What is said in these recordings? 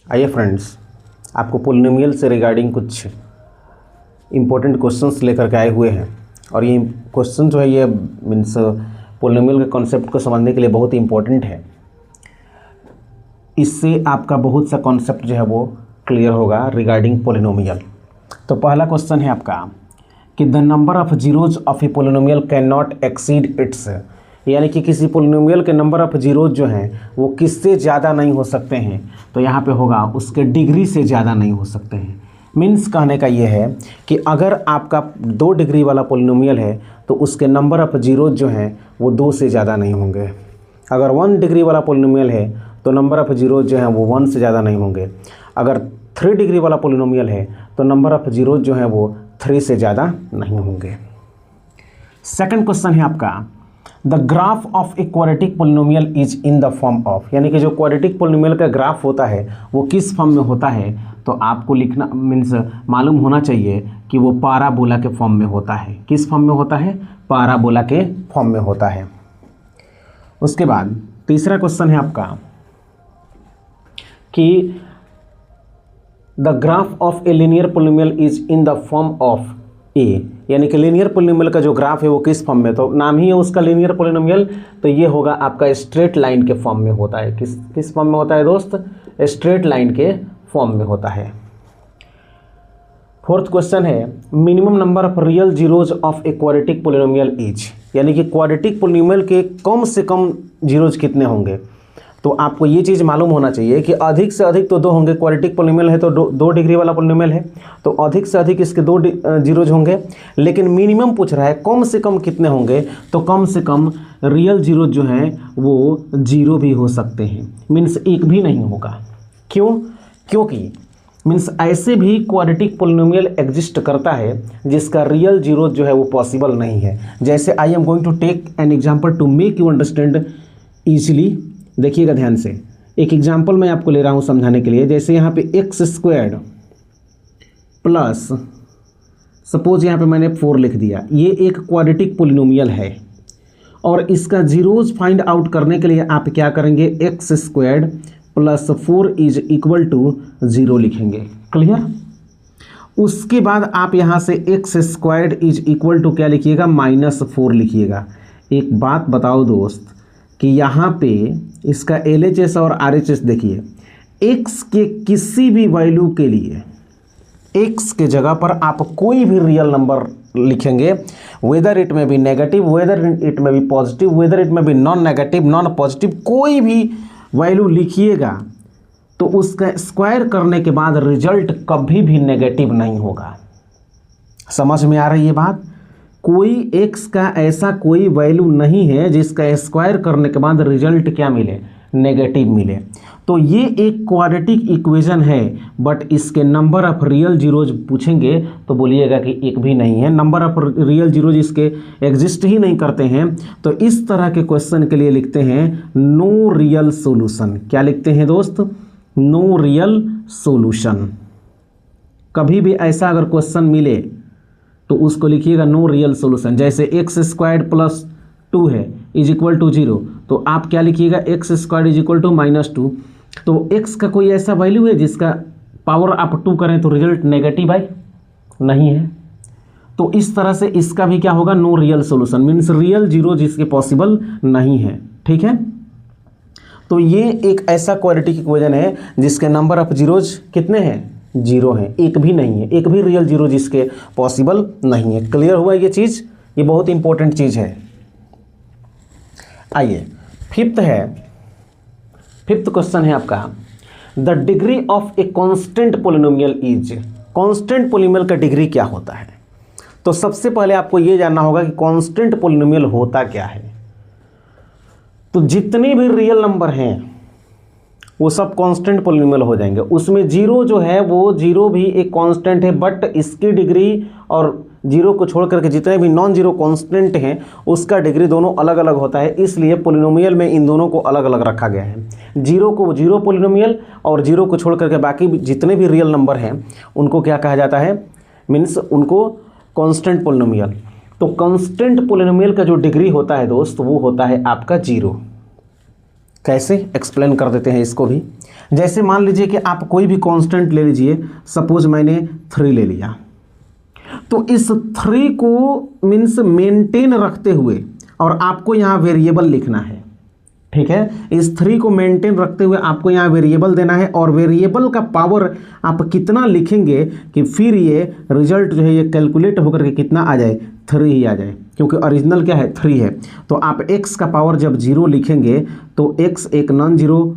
आइए फ्रेंड्स, आपको पोलिनोमियल से रिगार्डिंग कुछ इम्पोर्टेंट क्वेश्चंस लेकर के आए हुए हैं। और ये क्वेश्चन जो है ये मीन्स पोलिनोमियल के कॉन्सेप्ट को समझने के लिए बहुत ही इम्पोर्टेंट है। इससे आपका बहुत सा कॉन्सेप्ट जो है वो क्लियर होगा रिगार्डिंग पोलिनोमियल। तो पहला क्वेश्चन है आपका कि the number of zeros of A polynomial can not exceed it's, यानी कि किसी पोलिनोमियल के नंबर ऑफ जीरोज जो हैं वो किससे ज़्यादा नहीं हो सकते हैं। तो यहाँ पे होगा उसके डिग्री से ज़्यादा नहीं हो सकते हैं। मीन्स कहने का ये है कि अगर आपका 2 डिग्री वाला पोलिनोमियल है तो उसके नंबर ऑफ जीरोज जो हैं वो 2 से ज़्यादा नहीं होंगे। अगर 1 डिग्री वाला पोलिनोमियल है तो नंबर ऑफ जीरोज जो हैं वो 1 से ज़्यादा नहीं होंगे। अगर 3 डिग्री वाला पोलिनोमियल है तो नंबर ऑफ जीरोज जो हैं वो 3 से ज़्यादा नहीं होंगे। सेकंड क्वेश्चन है आपका the graph of A quadratic polynomial is in the form of, यानी कि जो क्वाड्रेटिक पोलिनोमियल का ग्राफ होता है वो किस फॉर्म में होता है। तो आपको लिखना मीन्स मालूम होना चाहिए कि वो पाराबोला के फॉर्म में होता है। किस फॉर्म में होता है? पाराबोला के फॉर्म में होता है। उसके बाद तीसरा क्वेश्चन है आपका कि the graph of a linear polynomial is in the form of a, यानी कि लीनियर पोलिनोमियल का जो ग्राफ है वो किस फॉर्म में, तो नाम ही है उसका लीनियर पोलिनोमियल, तो ये होगा आपका स्ट्रेट लाइन के फॉर्म में होता है। किस फॉर्म में होता है दोस्त? स्ट्रेट लाइन के फॉर्म में होता है। फोर्थ क्वेश्चन है minimum number of real zeros of A quadratic polynomial is, यानी कि क्वाड्रेटिक पोलिनोमियल के कम से कम जीरोज कितने होंगे। तो आपको ये चीज़ मालूम होना चाहिए कि अधिक से अधिक तो 2 होंगे। क्वाड्रेटिक पोलिनोमियल है तो 2 डिग्री वाला पोलिनोमियल है तो अधिक से अधिक इसके 2 जीरोज होंगे। लेकिन मिनिमम पूछ रहा है कम से कम कितने होंगे, तो कम से कम रियल जीरोज जो हैं वो 0 भी हो सकते हैं। मीन्स 1 भी नहीं होगा। क्यों? क्योंकि मीन्स ऐसे भी क्वाड्रेटिक पोलिनोमियल एग्जिस्ट करता है जिसका रियल जीरोज जो है वो पॉसिबल नहीं है। जैसे I am going to take an example to make you understand easily. देखिएगा ध्यान से, एक एग्जाम्पल मैं आपको ले रहा हूँ समझाने के लिए। जैसे यहाँ पे x² प्लस सपोज यहाँ पे मैंने 4 लिख दिया, ये एक क्वाड्रेटिक पोलिनोमियल है और इसका जीरोज फाइंड आउट करने के लिए आप क्या करेंगे, x² plus 4 is equal to 0 लिखेंगे। क्लियर? उसके बाद आप यहाँ से x² इज इक्वल टू क्या लिखिएगा, -4 लिखिएगा। एक बात बताओ दोस्त कि यहाँ पे इसका LHS और RHS देखिए, x के किसी भी वैल्यू के लिए x के जगह पर आप कोई भी रियल नंबर लिखेंगे, whether it may be negative, whether it may be positive, whether it may be non negative non positive, कोई भी वैल्यू लिखिएगा तो उसका स्क्वायर करने के बाद रिजल्ट कभी भी नेगेटिव नहीं होगा। समझ में आ रही है बात? कोई x का ऐसा कोई वैल्यू नहीं है जिसका स्क्वायर करने के बाद रिजल्ट क्या मिले, नेगेटिव मिले। तो ये एक क्वाड्रेटिक इक्वेशन है, बट इसके नंबर ऑफ रियल जीरोज पूछेंगे तो बोलिएगा कि 1 भी नहीं है। नंबर ऑफ रियल जीरोज इसके एग्जिस्ट ही नहीं करते हैं। तो इस तरह के क्वेश्चन के लिए लिखते हैं नो रियल सोल्यूशन। क्या लिखते हैं दोस्त? No real solution. कभी भी ऐसा अगर क्वेश्चन मिले तो उसको लिखिएगा नो रियल सोल्यूशन। जैसे x² प्लस 2 है इज इक्वल टू 0, तो आप क्या लिखिएगा, x² इज इक्वल टू -2। तो x का कोई ऐसा वैल्यू है जिसका पावर आप 2 करें तो रिजल्ट नेगेटिव आए? नहीं है। तो इस तरह से इसका भी क्या होगा, no real solution. Means real zero जिसके पॉसिबल नहीं है। ठीक है, तो ये एक ऐसा क्वाड्रेटिक इक्वेशन है जिसके नंबर ऑफ जीरोज कितने हैं, 0 हैं। 1 भी नहीं है, 1 भी रियल जीरो जिसके पॉसिबल नहीं है। क्लियर हुआ ये चीज़? ये बहुत इंपॉर्टेंट चीज़ है। आइए फिफ्थ क्वेश्चन है आपका the degree of a constant polynomial is. Constant polynomial का डिग्री क्या होता है? तो सबसे पहले आपको ये जानना होगा कि कांस्टेंट पोलिनोमियल होता क्या है। तो जितने भी रियल नंबर हैं वो सब कांस्टेंट पोलिनोमियल हो जाएंगे। उसमें 0 जो है वो 0 भी एक कांस्टेंट है, बट इसकी डिग्री और 0 को छोड़ करके जितने भी नॉन जीरो कांस्टेंट हैं उसका डिग्री दोनों अलग अलग होता है। इसलिए पोलिनोमियल में इन दोनों को अलग अलग रखा गया है। 0 को 0 पोलिनोमियल और 0 को छोड़ करके बाकी जितने भी रियल नंबर हैं उनको क्या कहा जाता है, मीन्स उनको कांस्टेंट पोलिनोमियल। तो कांस्टेंट पोलिनोमियल का जो डिग्री होता है दोस्त वो होता है आपका 0। कैसे एक्सप्लेन कर देते हैं इसको भी। जैसे मान लीजिए कि आप कोई भी कांस्टेंट ले लीजिए, सपोज मैंने 3 ले लिया, तो इस 3 को मीन्स मेंटेन रखते हुए और आपको यहाँ वेरिएबल लिखना है, ठीक है। इस 3 को मेंटेन रखते हुए आपको यहाँ वेरिएबल देना है और वेरिएबल का पावर आप कितना लिखेंगे कि फिर ये रिजल्ट जो है ये कैलकुलेट होकर के कितना आ जाए, 3 ही आ जाए, क्योंकि ओरिजिनल क्या है, 3 है। तो आप x का पावर जब 0 लिखेंगे तो x एक नॉन जीरो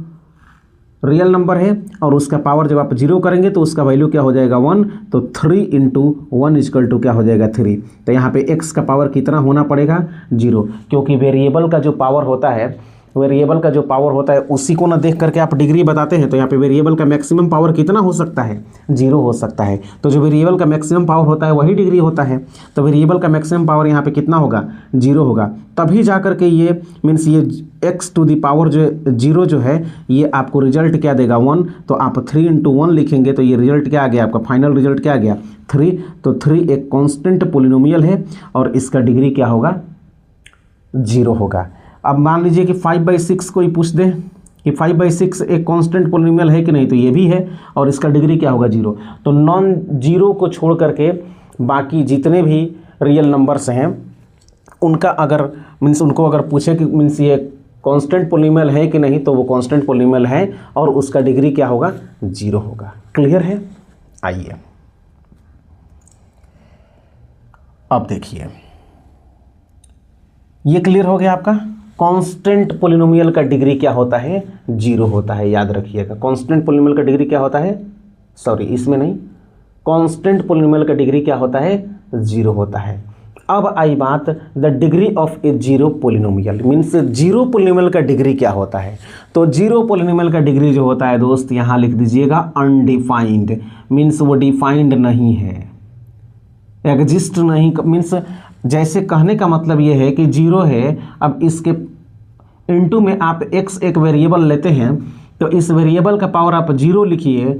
रियल नंबर है और उसका पावर जब आप 0 करेंगे तो उसका वैल्यू क्या हो जाएगा, 1। तो 3 × 1 = क्या हो जाएगा, 3। तो यहाँ पे x का पावर कितना होना पड़ेगा, 0, क्योंकि वेरिएबल का जो पावर होता है, वेरिएबल का जो पावर होता है उसी को ना देख करके आप डिग्री बताते हैं। तो यहाँ पे वेरिएबल का मैक्सिमम पावर कितना हो सकता है, 0 हो सकता है। तो जो वेरिएबल का मैक्सिमम पावर होता है वही डिग्री होता है। तो वेरिएबल का मैक्सिमम पावर यहाँ पे कितना होगा, 0 होगा। तभी जा करके ये मीन्स ये x⁴ जो 0 जो है ये आपको रिजल्ट क्या देगा, 1। तो आप 3 × 1 लिखेंगे तो ये रिजल्ट क्या आ गया, आपका फाइनल रिजल्ट क्या आ गया, 3। तो 3 एक कॉन्स्टेंट पोलिनोमियल है और इसका डिग्री क्या होगा, 0 होगा। अब मान लीजिए कि 5/6 कोई पूछ दे कि 5/6 एक कांस्टेंट पोलिनोमियल है कि नहीं, तो ये भी है और इसका डिग्री क्या होगा, 0। तो नॉन जीरो को छोड़ करके बाकी जितने भी रियल नंबर्स हैं उनका अगर मीन्स उनको अगर पूछे कि मीन्स ये कांस्टेंट पोलिनोमियल है कि नहीं, तो वो कांस्टेंट पोलिनोमियल है और उसका डिग्री क्या होगा, 0 होगा। क्लियर है। आइए अब देखिए, ये क्लियर हो गया आपका। कांस्टेंट पोलिनोमियल का डिग्री क्या होता है, 0 होता है, याद रखिएगा। कांस्टेंट पोलिनोमियल का डिग्री क्या होता है, सॉरी इसमें नहीं, कांस्टेंट पोलिनोमियल का डिग्री क्या होता है, 0 होता है। अब आई बात the degree of A zero polynomial, means zero polynomial का डिग्री क्या होता है। तो जीरो पोलिनोमियल का डिग्री जो होता है दोस्त, यहाँ लिख दीजिएगा अनडिफाइंड, मीन्स वो डिफाइंड नहीं है, एग्जिस्ट नहीं, मीन्स जैसे कहने का मतलब ये है कि 0 है। अब इसके इनटू में आप x एक वेरिएबल लेते हैं तो इस वेरिएबल का पावर आप 0 लिखिए,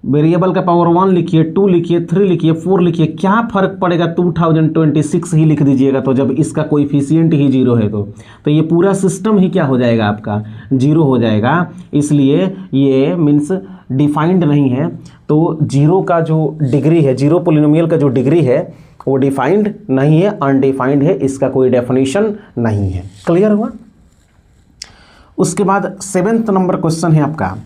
वेरिएबल का पावर 1 लिखिए, 2 लिखिए, 3 लिखिए, 4 लिखिए, क्या फ़र्क पड़ेगा, 2026 ही लिख दीजिएगा। तो जब इसका कोएफिशिएंट ही 0 है तो ये पूरा सिस्टम ही क्या हो जाएगा, आपका 0 हो जाएगा। इसलिए ये मीन्स डिफाइंड नहीं है। तो 0 का जो डिग्री है, जीरो पोलिनोमियल का जो डिग्री है वो डिफाइंड नहीं है, अनडिफाइंड है, इसका कोई डेफिनेशन नहीं है। क्लियर हुआ। उसके बाद 7वां नंबर क्वेश्चन है आपका,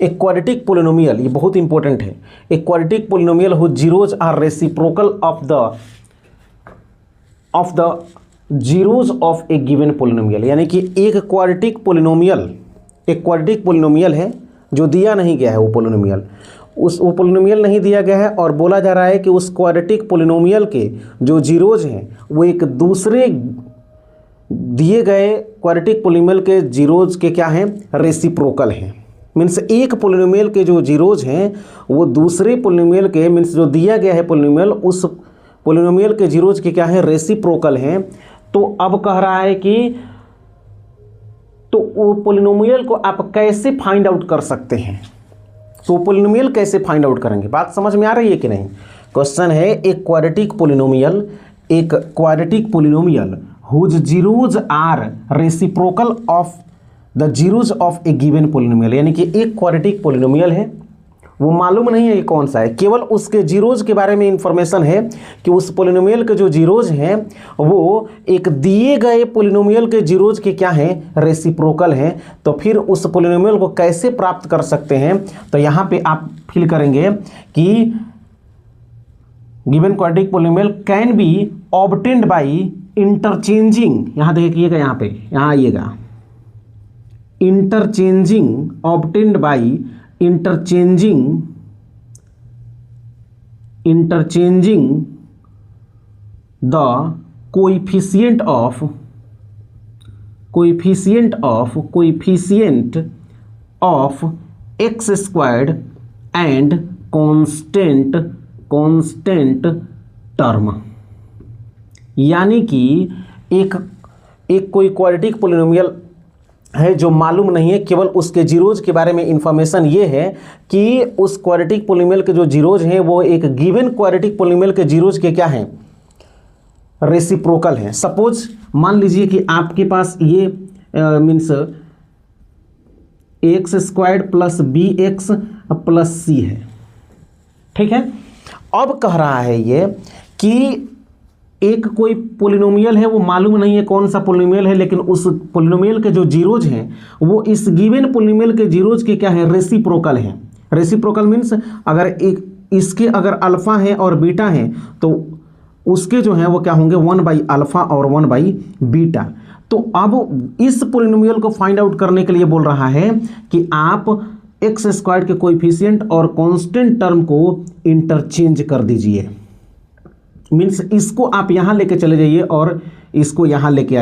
ए क्वाड्रेटिक पोलिनोमियल, ये बहुत इंपॉर्टेंट है। A quadratic polynomial whose zeros are reciprocal of the zeros of a given polynomial, यानी कि एक क्वाड्रेटिक पोलिनोमियल है जो दिया नहीं गया है, वो पोलिनोमियल नहीं दिया गया है और बोला जा रहा है कि उस क्वाड्रेटिक पोलिनोमियल के जो जीरोज हैं वो एक दूसरे दिए गए क्वाड्रेटिक पोलिनोमियल के जीरोज के क्या हैं, रेसिप्रोकल हैं। मीन्स एक पोलिनोमियल के जो जीरोज हैं वो दूसरे पोलिनोमियल के, मीन्स जो दिया गया है पोलिनोमियल, उस पोलिनोमियल के जीरोज के क्या हैं, रेसिप्रोकल हैं। तो अब कह रहा है कि तो वो पोलिनोमियल को आप कैसे फाइंड आउट कर सकते हैं, तो पोलिनोमियल कैसे फाइंड आउट करेंगे, बात समझ में आ रही है कि नहीं। क्वेश्चन है एक quadratic polynomial whose zeros are reciprocal of the zeros of a given polynomial, यानी कि एक क्वाड्रेटिक पोलिनोमियल है, वो मालूम नहीं है ये कौन सा है, केवल उसके जीरोज के बारे में इंफॉर्मेशन है कि उस पोलिनोमियल के जो जीरोज हैं वो एक दिए गए पोलिनोमियल के जीरोज के क्या हैं, रेसिप्रोकल हैं। तो फिर उस पोलिनोमियल को कैसे प्राप्त कर सकते हैं, तो यहाँ पे आप फिल करेंगे कि given quadratic polynomial can be obtained by interchanging, यहाँ देखिएगा, यहाँ आइएगा, obtained by interchanging the coefficient of x squared and constant term, यानी कि एक कोई क्वाड्रेटिक पोलिनोमियल है जो मालूम नहीं है, केवल उसके जीरोज के बारे में इंफॉर्मेशन ये है कि उस क्वाड्रेटिक पोलिनोमियल के जो जीरोज हैं वो एक गिवन क्वाड्रेटिक पोलिनोमियल के जीरोज के क्या हैं, रेसिप्रोकल हैं। सपोज मान लीजिए कि आपके पास ये means x squared plus b x plus c है। ठीक है, अब कह रहा है ये कि एक कोई पोलिनोमियल है, वो मालूम नहीं है कौन सा पोलिनोमियल है, लेकिन उस पोलिनोमियल के जो जीरोज हैं वो इस गिवन पोलिनोमियल के जीरोज के क्या है, रेसिप्रोकल हैं। रेसिप्रोकल मीन्स अगर एक इसके अगर अल्फा है और बीटा है तो उसके जो है वो क्या होंगे, 1/अल्फा और 1/बीटा। तो अब इस पोलिनोमियल को फाइंड आउट करने के लिए बोल रहा है कि आप एक्स स्क्वायर्ड के कोएफिशिएंट और कांस्टेंट टर्म को इंटरचेंज कर दीजिए। मीन्स इसको आप यहां लेके चले जाइए और इसको यहां लेके आ जाइए।